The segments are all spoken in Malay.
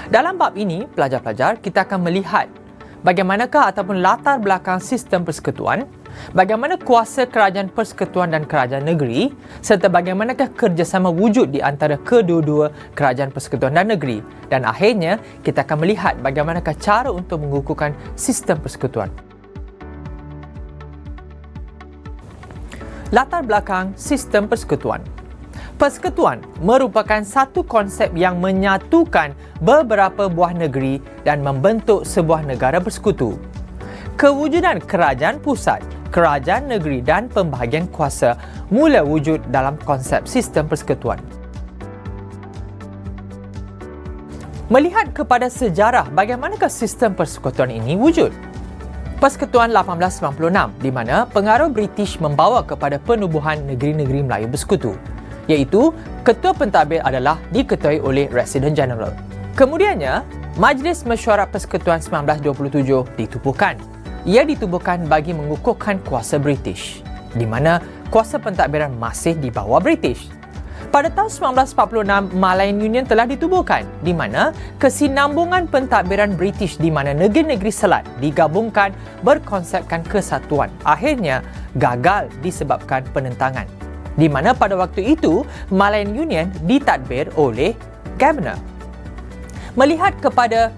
Dalam bab ini, pelajar-pelajar, kita akan melihat bagaimanakah ataupun latar belakang sistem persekutuan, bagaimana kuasa kerajaan persekutuan dan kerajaan negeri, serta bagaimanakah kerjasama wujud di antara kedua-dua kerajaan persekutuan dan negeri. Dan akhirnya, kita akan melihat bagaimanakah cara untuk mengukuhkan sistem persekutuan. Latar belakang sistem persekutuan. Persekutuan merupakan satu konsep yang menyatukan beberapa buah negeri dan membentuk sebuah negara bersekutu. Kewujudan kerajaan pusat, kerajaan negeri dan pembahagian kuasa mula wujud dalam konsep sistem persekutuan. Melihat kepada sejarah bagaimanakah sistem persekutuan ini wujud? Persekutuan 1896 di mana pengaruh British membawa kepada penubuhan negeri-negeri Melayu bersekutu, iaitu Ketua Pentadbir adalah diketuai oleh Residen General. Kemudiannya, Majlis Mesyuarat Persekutuan 1927 ditubuhkan. Ia ditubuhkan bagi mengukuhkan kuasa British, di mana kuasa pentadbiran masih di bawah British. Pada tahun 1946, Malayan Union telah ditubuhkan, di mana kesinambungan pentadbiran British di mana negeri-negeri selat digabungkan berkonsepkan kesatuan akhirnya gagal disebabkan penentangan, di mana pada waktu itu Malayan Union ditadbir oleh Governor. Melihat kepada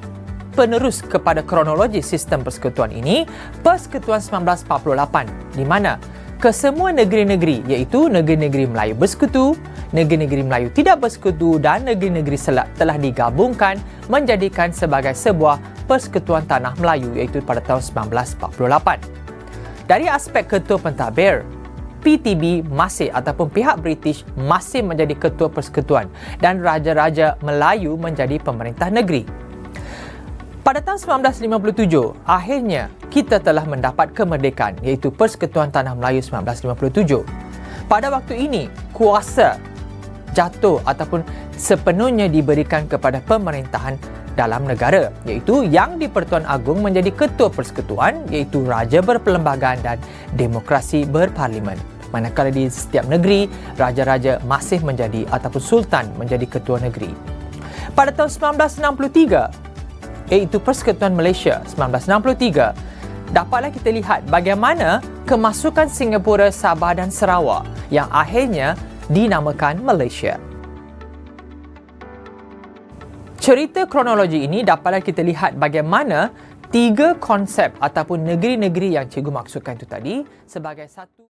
penerus kepada kronologi sistem persekutuan ini, Persekutuan 1948 di mana kesemua negeri-negeri iaitu negeri-negeri Melayu bersekutu, negeri-negeri Melayu tidak bersekutu dan negeri-negeri selat telah digabungkan menjadikan sebagai sebuah persekutuan tanah Melayu iaitu pada tahun 1948. Dari aspek ketua pentadbir, PTB masih ataupun pihak British masih menjadi ketua persekutuan dan Raja-Raja Melayu menjadi pemerintah negeri. Pada tahun 1957, akhirnya kita telah mendapat kemerdekaan iaitu Persekutuan Tanah Melayu 1957. Pada waktu ini, kuasa jatuh ataupun sepenuhnya diberikan kepada pemerintahan dalam negara iaitu Yang di-Pertuan Agong menjadi ketua persekutuan iaitu Raja berperlembagaan dan demokrasi berparlimen. Manakala di setiap negeri, raja-raja masih menjadi ataupun sultan menjadi ketua negeri. Pada tahun 1963, iaitu Persekutuan Malaysia 1963, dapatlah kita lihat bagaimana kemasukan Singapura, Sabah dan Sarawak yang akhirnya dinamakan Malaysia. Cerita kronologi ini dapatlah kita lihat bagaimana tiga konsep ataupun negeri-negeri yang cikgu maksudkan itu tadi sebagai satu